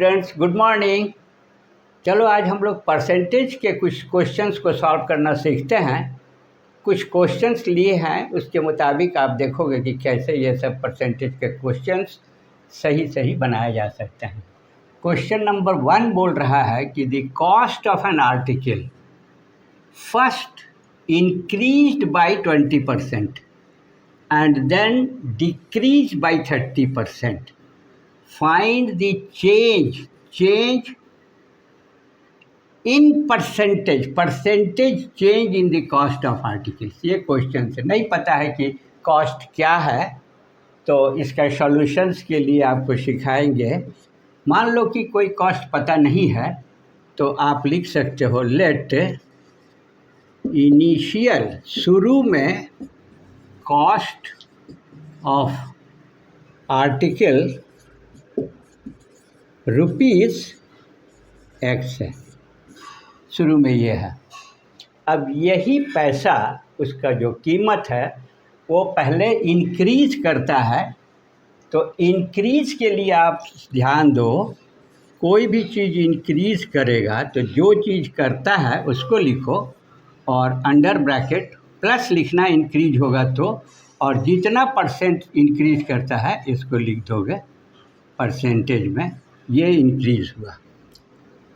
Students, good morning. चलो आज हम लोग परसेंटेज के कुछ क्वेश्चंस को सॉल्व करना सीखते हैं। कुछ क्वेश्चंस लिए हैं, उसके मुताबिक आप देखोगे कि कैसे ये सब परसेंटेज के क्वेश्चंस सही बनाए जा सकते हैं। क्वेश्चन नंबर 1 बोल रहा है कि the cost of an article first increased by 20% and then decreased by 30%. Find the change in percentage change in the cost of articles। ये क्वेश्चन से नहीं पता है कि कॉस्ट क्या है, तो इसका सॉल्यूशंस के लिए आपको सिखाएंगे। मान लो कि कोई कॉस्ट पता नहीं है तो आप लिख सकते हो लेट इनिशियल, शुरू में cost of article rupees x है, शुरू में ये है। अब यही पैसा, उसका जो कीमत है वो पहले इंक्रीज करता है। तो इंक्रीज के लिए आप ध्यान दो, कोई भी चीज़ इंक्रीज करेगा तो जो चीज़ करता है उसको लिखो और अंडर ब्रैकेट प्लस लिखना, इंक्रीज होगा तो, और जितना परसेंट इंक्रीज करता है इसको लिख दोगे परसेंटेज में। ये इंक्रीज हुआ,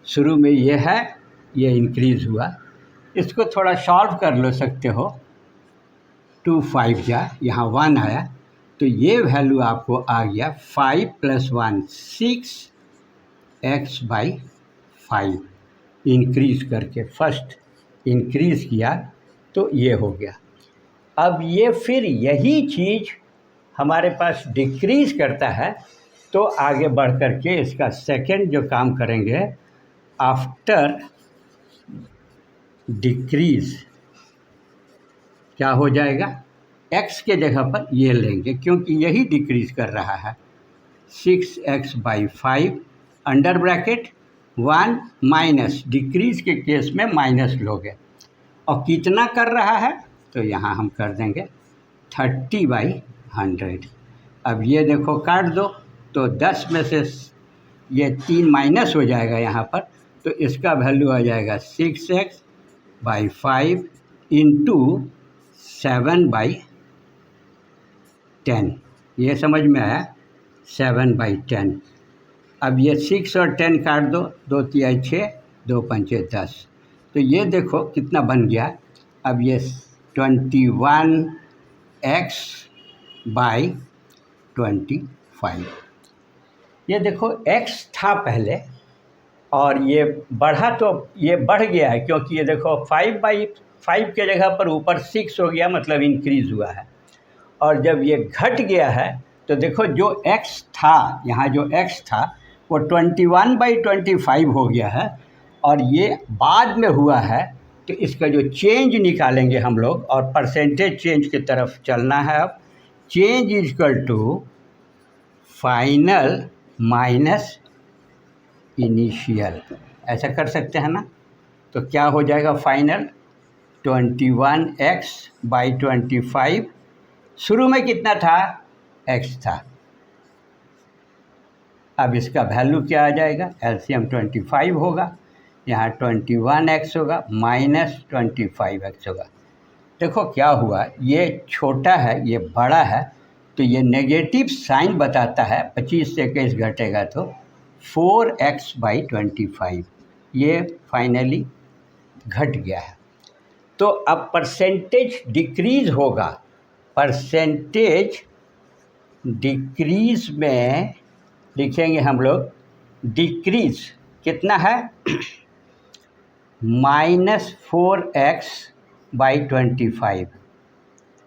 शुरू में ये है, ये इंक्रीज हुआ। इसको थोड़ा सॉल्व कर लो सकते हो। 2 5 जा, यहाँ 1 आया तो ये वैल्यू आपको आ गया 5 + 1 6 x/5। इंक्रीज करके फर्स्ट इंक्रीज किया तो ये हो गया। अब ये फिर यही चीज़ हमारे पास डिक्रीज करता है, तो आगे बढ़ कर के इसका सेकंड जो काम करेंगे, आफ्टर डिक्रीज क्या हो जाएगा, x के जगह पर ये लेंगे क्योंकि यही डिक्रीज कर रहा है। 6x/5 under bracket 1 minus, decrease के केस में माइनस लोगे। और कितना कर रहा है तो यहाँ हम कर देंगे 30/100। अब ये देखो काट दो तो 10 में से ये 3 माइनस हो जाएगा यहाँ पर, तो इसका वैल्यू आ जाएगा 6x/5 × 7/10। ये समझ में आया, 7/10। अब ये 6 और 10 काट दो, 2 3 6, 2 5 10, तो ये देखो कितना बन गया। अब ये 21x/25। ये देखो x था पहले और ये बढ़ा तो ये बढ़ गया है, क्योंकि ये देखो 5/5 के जगह पर ऊपर 6 हो गया, मतलब इंक्रीज़ हुआ है। और जब ये घट गया है तो देखो जो x था, यहाँ जो x था वो 21/25 हो गया है, और ये बाद में हुआ है। तो इसका जो चेंज निकालेंगे हम लोग, और परसेंटेज चेंज की तरफ चलना है। अब change is equal to final minus initial, ऐसा कर सकते हैं ना। तो क्या हो जाएगा फाइनल 21x/25। शुरू में कितना था, x था। अब इसका वैल्यू क्या आ जाएगा, एलसीएम 25 होगा, यहाँ 21x होगा माइनस 25x होगा। देखो क्या हुआ, ये छोटा है ये बड़ा है, तो ये नेगेटिव साइन बताता है। 25 से 21 घटेगा तो 4x/25, ये फाइनली घट गया है। तो अब परसेंटेज डिक्रीज होगा। परसेंटेज डिक्रीज में लिखेंगे हम लोग, डिक्रीज कितना है -4x/25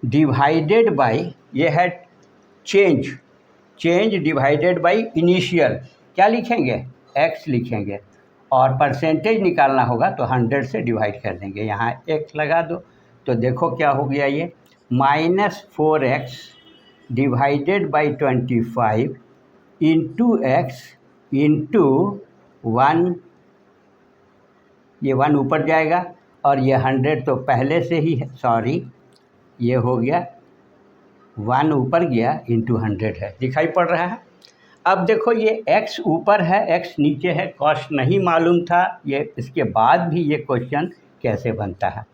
डिवाइडेड बाई, ये है चेंज डिवाइडेड बाई इनिशियल, क्या लिखेंगे, x लिखेंगे। और परसेंटेज निकालना होगा तो 100 से डिवाइड कर देंगे, यहाँ x लगा दो। तो देखो क्या हो गया, ये -4x divided by 25 into x into 1, ये 1 ऊपर जाएगा, और ये 100 तो पहले से ही है, सॉरी ये हो गया 1 ऊपर गया इंटू 100 है, दिखाई पड़ रहा है। अब देखो ये x ऊपर है, x नीचे है, कॉस्ट नहीं मालूम था, ये इसके बाद भी ये क्वेश्चन कैसे बनता है।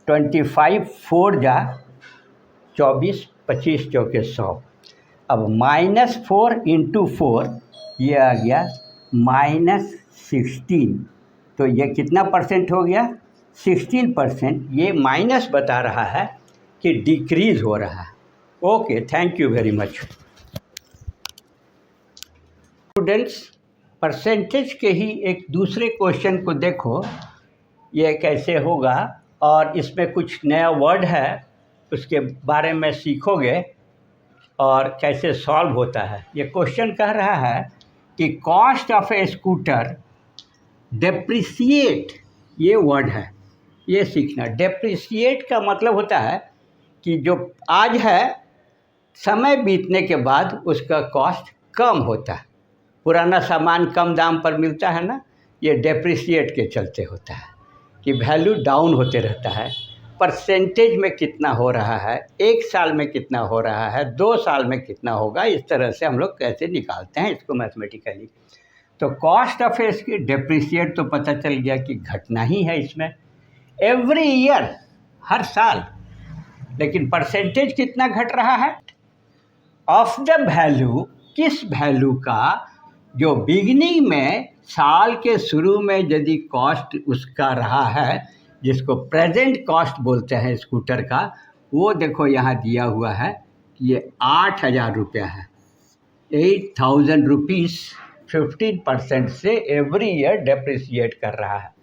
25 4 जा 24, 25 चौके 100। अब -4 × 4 ये आ गया -16, तो ये कितना परसेंट हो गया? 16%। ये माइनस बता रहा है कि डिक्रीज़ हो रहा है। Okay, thank you very much. Students, percentage के ही एक दूसरे क्वेश्चन को देखो, ये कैसे होगा, और इसमें कुछ नया वर्ड है उसके बारे में सीखोगे और कैसे सॉल्व होता है। ये क्वेश्चन कह रहा है कि cost of A scooter depreciate, ये वर्ड है, ये सीखना। डेप्रिसिएट का मतलब होता है कि जो आज है समय बीतने के बाद उसका कॉस्ट कम होता है। पुराना सामान कम दाम पर मिलता है ना, ये डेप्रिसिएट के चलते होता है कि वैल्यू डाउन होते रहता है। परसेंटेज में कितना हो रहा है, 1 साल में कितना हो रहा है, 2 साल में कितना होगा, इस तरह से हम लोग कैसे निकालते हैं इसको मैथमेटिकली। तो कॉस्ट ऑफ इसकी डेप्रिसिएट तो पता चल गया कि घटना ही है इसमें, एवरी ईयर, हर साल। लेकिन परसेंटेज कितना घट रहा है? ऑफ द वैल्यू, किस वैल्यू का जो बिगिनिंग में साल के शुरू में यदि कॉस्ट उसका रहा है, जिसको प्रेजेंट कॉस्ट बोलते हैं स्कूटर का, वो देखो यहाँ दिया हुआ है कि ये 8,000 रुपया है। 8,000 रुपीज़ 15% से एवरी ईयर डेप्रिसिएट कर रहा है।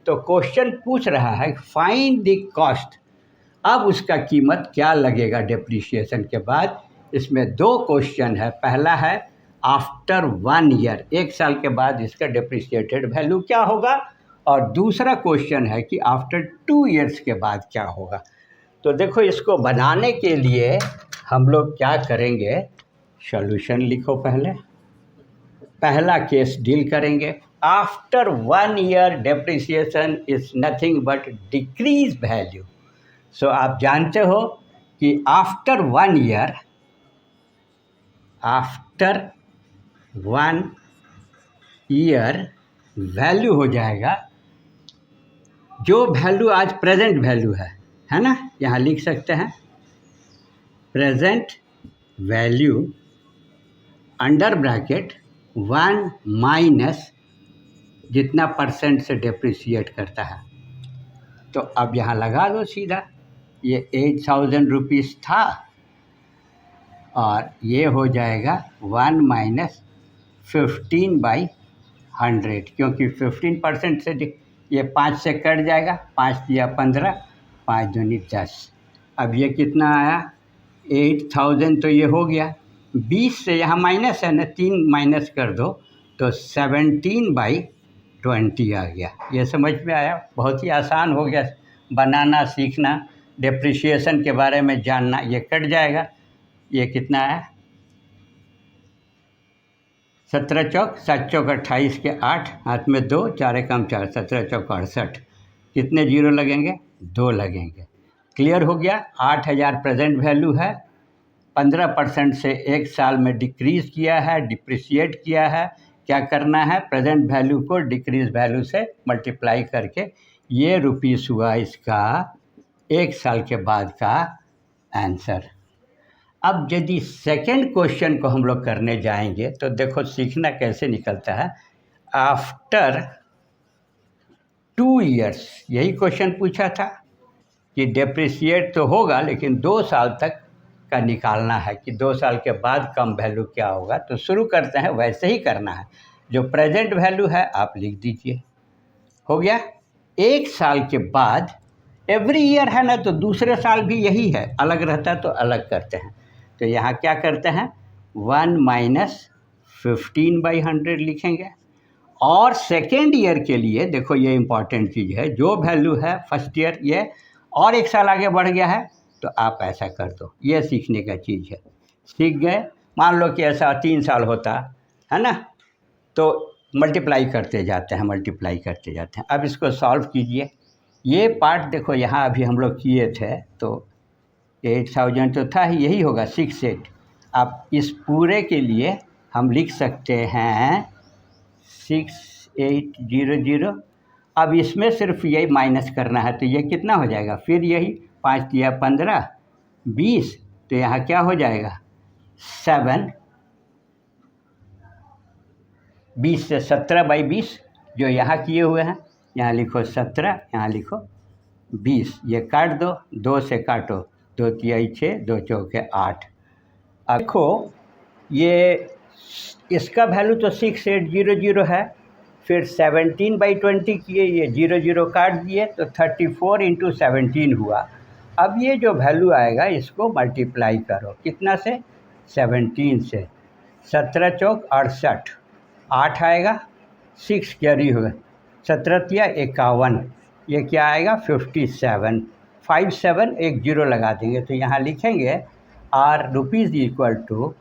तो क्वेश्चन पूछ रहा है फाइंड द कॉस्ट, अब उसका कीमत क्या लगेगा डेप्रिसिएशन के बाद। इसमें 2 क्वेश्चन है। पहला है आफ्टर 1 ईयर, 1 साल के बाद इसका डेप्रिसिएटेड वैल्यू क्या होगा, और दूसरा क्वेश्चन है कि आफ्टर 2 ईयर्स के बाद क्या होगा। तो देखो, इसको बनाने के लिए हम लोग क्या करेंगे, सॉल्यूशन लिखो। पहला केस डील करेंगे। After 1 year depreciation is nothing but decrease value. So आप जानते हो कि after 1 year, after 1 year value हो जाएगा जो वैल्यू आज प्रेजेंट वैल्यू है ना, यहाँ लिख सकते हैं present value under bracket 1 minus जितना परसेंट से डेप्रिसिएट करता है। तो अब यहाँ लगा दो सीधा, ये 8,000 रुपीज़ था और ये हो जाएगा 1 माइनस 15/100, क्योंकि 15% से ये 5 से कट जाएगा, 5 दिया 15, 5 दूनी 10। अब ये कितना आया 8,000, तो ये हो गया 20 से यहाँ माइनस है ना, 3 माइनस कर दो तो 17/20 आ गया। ये समझ में आया? बहुत ही आसान हो गया बनाना, सीखना, डेप्रिसिएशन के बारे में जानना। ये कट जाएगा, ये कितना है 17 चौक 7 चौक 28 के 8, हाथ में 2, 4 एकम 4, 17 चौक 68। कितने जीरो लगेंगे? 2 लगेंगे। क्लियर हो गया? 8,000 प्रेजेंट वैल्यू है, 15% से 1 साल में डिक्रीज़ किया है, डिप्रिसिएट किया है। क्या करना है? प्रेजेंट वैल्यू को डिक्रीज वैल्यू से मल्टीप्लाई करके ये रुपीस हुआ इसका 1 साल के बाद का आंसर। अब यदि सेकंड क्वेश्चन को हम लोग करने जाएंगे तो देखो सीखना कैसे निकलता है। आफ्टर 2 ईयर्स, यही क्वेश्चन पूछा था कि डेप्रिसिएट तो होगा लेकिन 2 साल तक का निकालना है कि 2 साल के बाद कम वैल्यू क्या होगा। तो शुरू करते हैं, वैसे ही करना है। जो प्रेजेंट वैल्यू है आप लिख दीजिए, हो गया। 1 साल के बाद एवरी ईयर है ना, तो दूसरे साल भी यही है, अलग रहता है तो अलग करते हैं। तो यहाँ क्या करते हैं 1 माइनस 15/100 लिखेंगे। और सेकेंड ईयर के लिए देखो ये इम्पॉर्टेंट चीज़ है, जो वैल्यू है फर्स्ट ईयर ये और 1 साल आगे बढ़ गया है तो आप ऐसा कर दो। ये सीखने का चीज़ है। सीख गए? मान लो कि ऐसा 3 साल होता है ना, तो मल्टीप्लाई करते जाते हैं, मल्टीप्लाई करते जाते हैं। अब इसको सॉल्व कीजिए। ये पार्ट देखो यहाँ अभी हम लोग किए थे तो 8,000 तो था ही, यही होगा 6 8। अब इस पूरे के लिए हम लिख सकते हैं 6800। अब इसमें सिर्फ यही माइनस करना है, तो ये कितना हो जाएगा, फिर यही 5 दिया 15 20, तो यहाँ क्या हो जाएगा 7, 20 से 17/20 जो यहाँ किए हुए हैं, यहाँ लिखो 17, यहाँ लिखो 20, ये काट दो, 2 से काटो, 2 तिहाई 6, 2 चौके 8। अब देखो ये इसका वैल्यू तो 6800 है, फिर 17/20 किए, ये 0 0 काट दिए, तो 34 × 17 हुआ। अब ये जो वैल्यू आएगा इसको मल्टीप्लाई करो, कितना से 17 से, 17 चौक 68, 8 आएगा, 6 कैरी होगा, 17 तिया 51, ये क्या आएगा 57, 57 एक 0 लगा देंगे, तो यहाँ लिखेंगे आर रुपीज़ इक्वल टू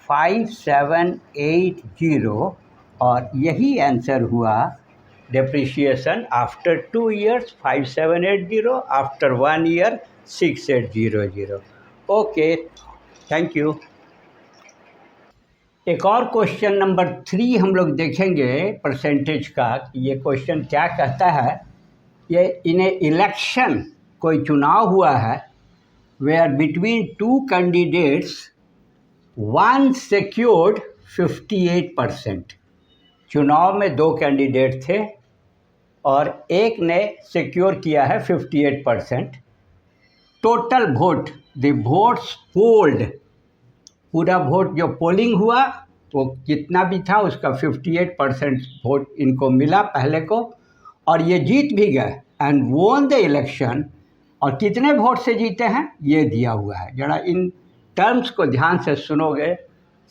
5780, और यही आंसर हुआ depreciation after 2 years 5780, after 1 year 6800। Okay, thank you. एक और क्वेश्चन नंबर 3 हम लोग देखेंगे परसेंटेज का। ये क्वेश्चन क्या कहता है, ये इन ए इलेक्शन कोई चुनाव हुआ है, where between 2 candidates one secured 58%। चुनाव में 2 कैंडिडेट थे और एक ने सिक्योर किया है 58%। Total vote, the votes polled, पूरा वोट जो पोलिंग हुआ वो कितना भी था उसका 58% वोट इनको मिला पहले को, और ये जीत भी गए एंड वोन द इलेक्शन। और कितने वोट से जीते हैं ये दिया हुआ है। जरा इन टर्म्स को ध्यान से सुनोगे,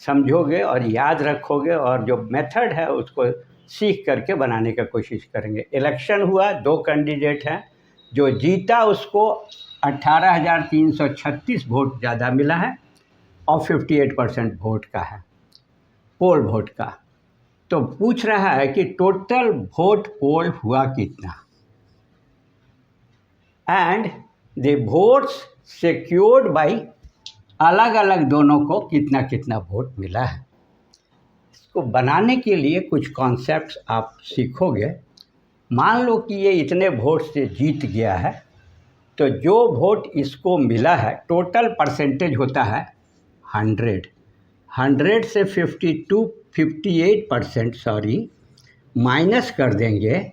समझोगे और याद रखोगे, और जो मेथड है उसको सीख करके बनाने का कोशिश करेंगे। इलेक्शन हुआ, 2 कैंडिडेट हैं, जो जीता उसको 18,336 वोट ज़्यादा मिला है और 58% वोट का है, पोल वोट का। तो पूछ रहा है कि टोटल वोट पोल हुआ कितना, and the votes secured by, अलग अलग दोनों को कितना कितना वोट मिला है। इसको बनाने के लिए कुछ कॉन्सेप्ट्स आप सीखोगे। मान लो कि ये इतने वोट से जीत गया है, तो जो वोट इसको मिला है, टोटल परसेंटेज होता है 100 से 58% माइनस कर देंगे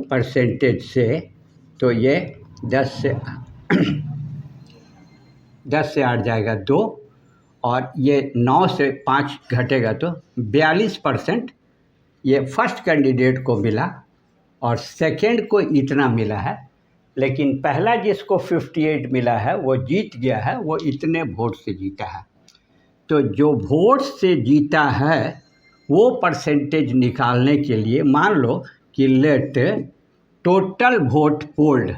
परसेंटेज से, तो ये 10 से 8 जाएगा 2, और ये 9 से 5 घटेगा तो 42% ये फर्स्ट कैंडिडेट को मिला, और सेकंड को इतना मिला है। लेकिन पहला जिसको 58 मिला है वो जीत गया है, वो इतने वोट से जीता है। तो जो वोट से जीता है वो परसेंटेज निकालने के लिए मान लो कि let total vote polled,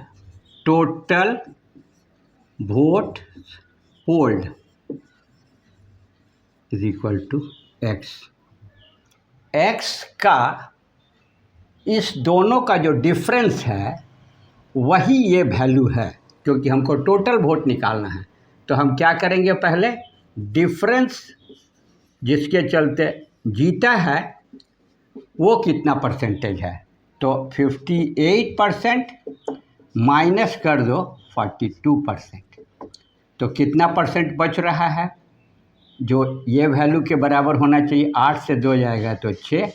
total vote polled is equal to x. X का इस दोनों का जो डिफरेंस है वही ये वैल्यू है, क्योंकि हमको टोटल वोट निकालना है। तो हम क्या करेंगे, पहले डिफरेंस जिसके चलते जीता है वो कितना परसेंटेज है, तो 58% माइनस कर दो 42%, तो कितना परसेंट बच रहा है, जो ये वैल्यू के बराबर होना चाहिए। 8 से 2 जाएगा तो 6,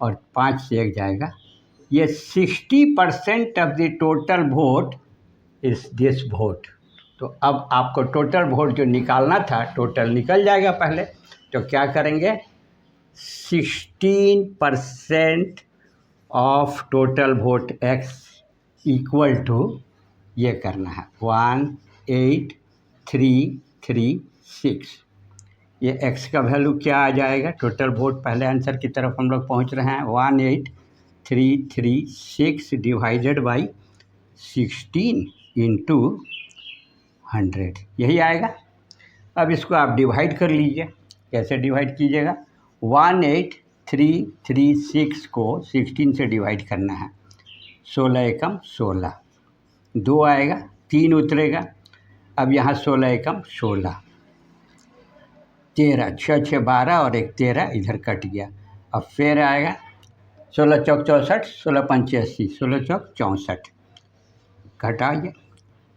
और 5 से 1 जाएगा, ये 60% of the total vote is this vote. तो अब आपको टोटल वोट जो निकालना था, टोटल निकल जाएगा पहले। तो क्या करेंगे, 16% of total vote x equal to ये करना है 18336। ये एक्स का वैल्यू क्या आ जाएगा, टोटल वोट पहले आंसर की तरफ हम लोग पहुंच रहे हैं, 18336 डिवाइडेड बाई 16 इंटू 100, यही आएगा। अब इसको आप डिवाइड कर लीजिए। कैसे डिवाइड कीजिएगा, 18336 को 16 से डिवाइड करना है, 16 एकम 16, 2 आएगा, 3 उतरेगा। अब यहाँ 16 एकम 16, 13, 6 6 12 और एक 13 इधर कट गया। अब फिर आएगा 16 चौक 64, 16 पंचे 80, 16 चौक 64 घटाइए,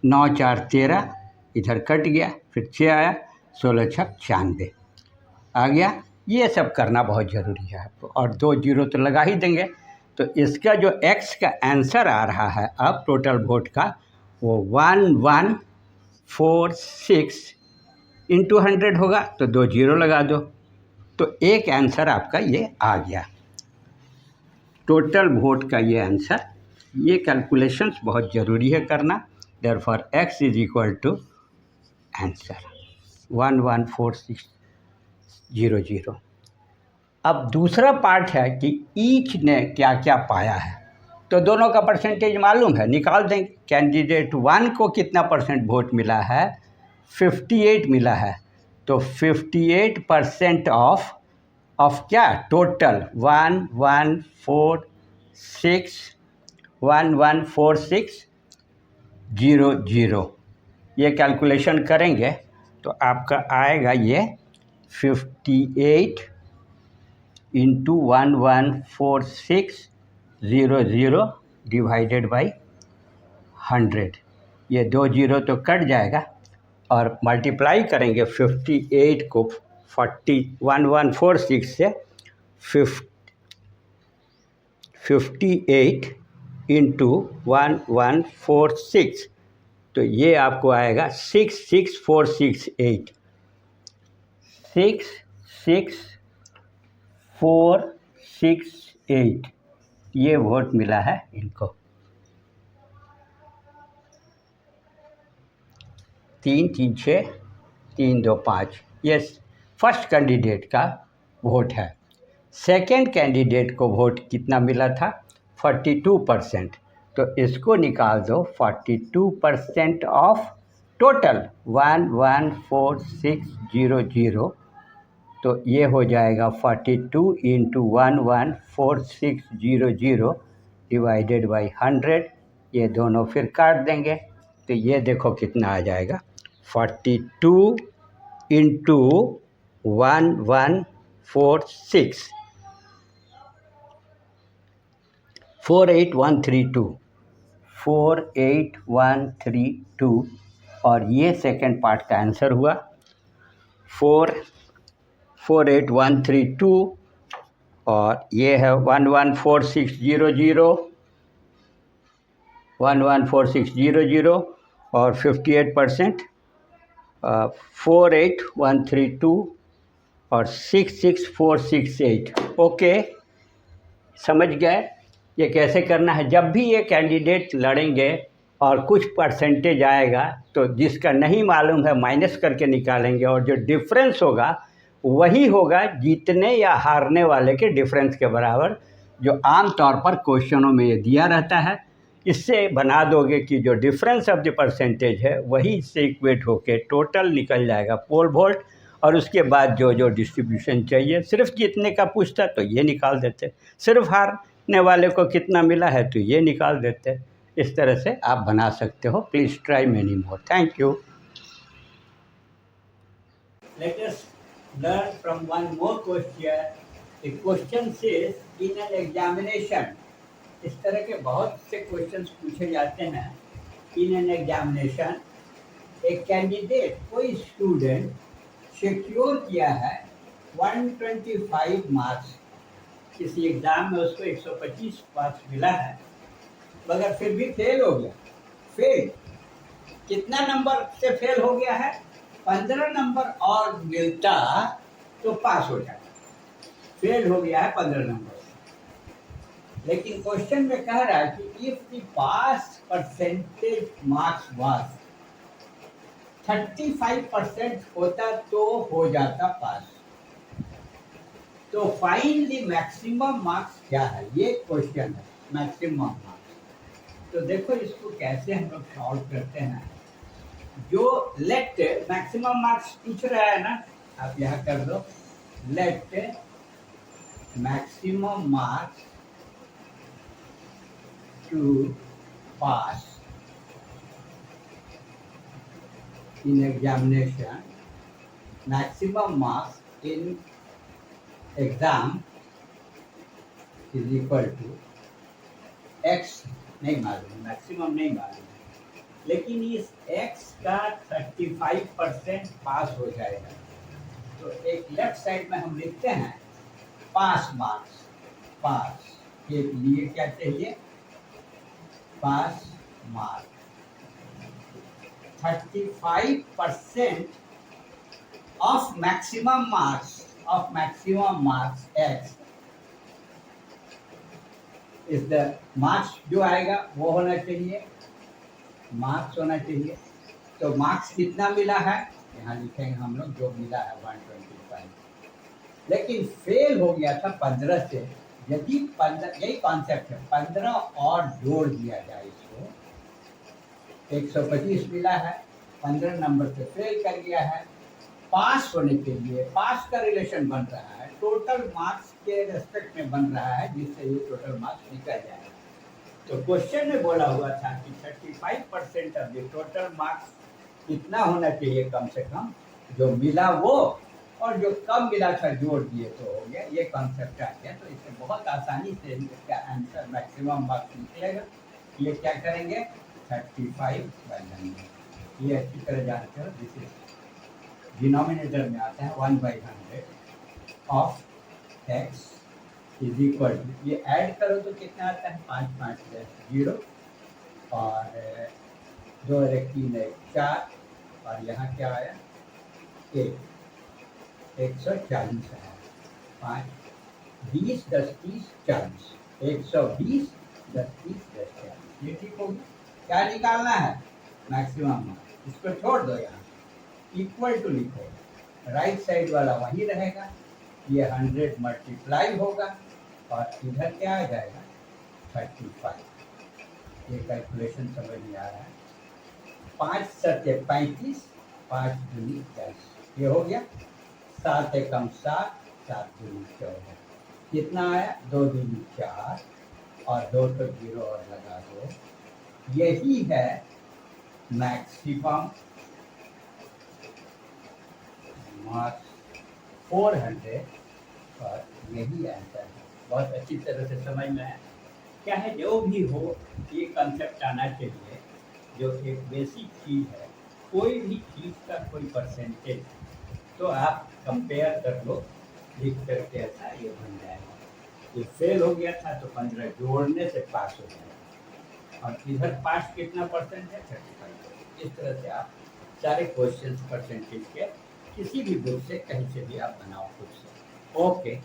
9 4 13 इधर कट गया, फिर 6 आया, 16 छक 96 आ गया। ये सब करना बहुत ज़रूरी है आपको, और 2 जीरो तो लगा ही देंगे। तो इसका जो एक्स का आंसर आ रहा है अब टोटल वोट का, वो 1146 इंटू 100 होगा, तो 2 जीरो लगा दो, तो एक आंसर आपका ये आ गया टोटल वोट का ये आंसर। ये कैलकुलेशंस बहुत ज़रूरी है करना। Therefore x is equal to answer 114600। अब दूसरा पार्ट है कि ईच ने क्या क्या पाया है, तो दोनों का परसेंटेज मालूम है, निकाल देंगे। कैंडिडेट 1 को कितना परसेंट वोट मिला है, 58 मिला है, तो 58% ऑफ क्या, टोटल 114600। ये कैलकुलेशन करेंगे तो आपका आएगा ये 58 इंटू 114600 डिवाइडेड बाई 100। ये 2 जीरो तो कट जाएगा, और मल्टीप्लाई करेंगे 58 को 1146 से 58 इंटू 1146, तो ये आपको आएगा 66468। 66468 ये वोट मिला है इनको। 3 3 6 3 2 5 ये फर्स्ट कैंडिडेट का वोट है। सेकेंड कैंडिडेट को वोट कितना मिला था, 42%, तो इसको निकाल दो। 42% ऑफ टोटल 114600, तो ये हो जाएगा 42 इंटू 114600 डिवाइडेड बाई 100। ये दोनों फिर काट देंगे, तो ये देखो कितना आ जाएगा, 42 इंटू 1146 48132 48132, और ये सेकंड पार्ट का आंसर हुआ 48132, और ये है 114600 और 58% 48132 और 66468। ओके, समझ गए ये कैसे करना है। जब भी ये कैंडिडेट लड़ेंगे और कुछ परसेंटेज आएगा, तो जिसका नहीं मालूम है माइनस करके निकालेंगे, और जो डिफरेंस होगा वही होगा जीतने या हारने वाले के डिफरेंस के बराबर, जो आम तौर पर क्वेश्चनों में ये दिया रहता है। इससे बना दोगे कि जो डिफरेंस ऑफ द परसेंटेज है वही इससे इक्वेट होके टोटल निकल जाएगा पोल वोल्ट, और उसके बाद जो जो डिस्ट्रीब्यूशन चाहिए, सिर्फ जीतने का पूछता तो ये निकाल देते, सिर्फ हारने वाले को कितना मिला है तो ये निकाल देते। इस तरह से आप बना सकते हो। Please try many more. Thank you. Let us learn from one more question. The question says in an examination, इस तरह के बहुत से क्वेश्चंस पूछे जाते हैं। इन एन एग्जामिनेशन, एक कैंडिडेट, कोई स्टूडेंट सिक्योर किया है 125 मार्क्स, किसी एग्ज़ाम में उसको 125 मार्क्स मिला है, मगर फिर भी फेल हो गया। फेल कितना नंबर से फेल हो गया है, 15 नंबर और मिलता तो पास हो जाता। फेल हो गया है 15 नंबर से। लेकिन क्वेश्चन में कह रहा है कि if the pass percentage marks was 35% होता तो हो जाता पास। तो फाइंड द मैक्सिमम मार्क्स क्या है, ये क्वेश्चन है, मैक्सिमम मार्क्स। तो देखो इसको कैसे हम लोग सॉल्व करते हैं। जो लेट मैक्सिमम मार्क्स पूछ रहा है ना, आप यहाँ कर दो, let maximum marks to pass in examination maximum marks in exam is equal to x, नहीं मालूम, मैक्सिमम नहीं मालूम, लेकिन इस एक्स का 35% पास हो जाएगा। तो एक लेफ्ट साइड में हम लिखते हैं पास मार्क्स, पास के लिए क्या चाहिए, pass marks 35% of maximum marks X is the marks, जो आएगा वो होना चाहिए, मार्क्स होना चाहिए। तो मार्क्स कितना मिला है, यहाँ लिखेंगे हम लोग, जो मिला है 125, लेकिन फेल हो गया था 15 से। यदि 15, यही कॉन्सेप्ट है, 15 और जोड़ दिया जाए इसको, 125 मिला है, 15 नंबर से फेल कर गया है, पास होने के लिए, पास का रिलेशन बन रहा है, टोटल मार्क्स के रेस्पेक्ट में बन रहा है, जिससे ये टोटल मार्क्स निकल जाएगा। तो क्वेश्चन में बोला हुआ था कि 35% ऑफ द टोटल मार्क्स कितना होना चाहिए, कम से कम जो मिला वो, और जो कम मिला था जोड़ दिए तो हो गया, ये कॉन्सेप्ट आ गया। तो इससे बहुत आसानी से इसका आंसर मैक्सिमम मार्क्स निकलेगा। ये क्या करेंगे, 35 बाई 100, ये अच्छी तरह जानते हो, दिस इज डिनोमिनेटर में आता है 1/100 of x is equal to, ये ऐड करो तो कितना आता है, 5 5 0, और 2 1 3 1 4, और यहाँ क्या आया, 140 है, 5 20 10 30 40, 120 10 30 10 40, ये ठीक होगी। क्या निकालना है, मैक्सिमम, इसको छोड़ दो, यहाँ इक्वल टू लिखो, राइट साइड वाला वही रहेगा, ये 100 मल्टीप्लाई होगा, और इधर क्या आ जाएगा, 35। ये कैलकुलेशन समझ में आ रहा है, 5 सत्य 35, 5 दूनी 10, ये हो गया, 7 एकम 7, 7 दूनी 14, कितना आया, 2 दूनी 4, और 2 तो 0 और लगा दो। यही है मैक्सिमम मार्क्स 400, और यही आंसर है। बहुत अच्छी तरह से समझ में आया, क्या है, जो भी हो ये कंसेप्ट आना चाहिए, जो एक बेसिक चीज़ है, कोई भी चीज़ का कोई परसेंटेज, तो आप कंपेयर कर लो, लिख करके ऐसा ये बन जाएगा। ये फेल हो गया था तो 15 जोड़ने से पास हो जाएगा, और इधर पास कितना परसेंट है, 35। इस तरह से आप सारे क्वेश्चन परसेंटेज के किसी भी बुक से, कहीं से भी आप बनाओ खुद से। ओके।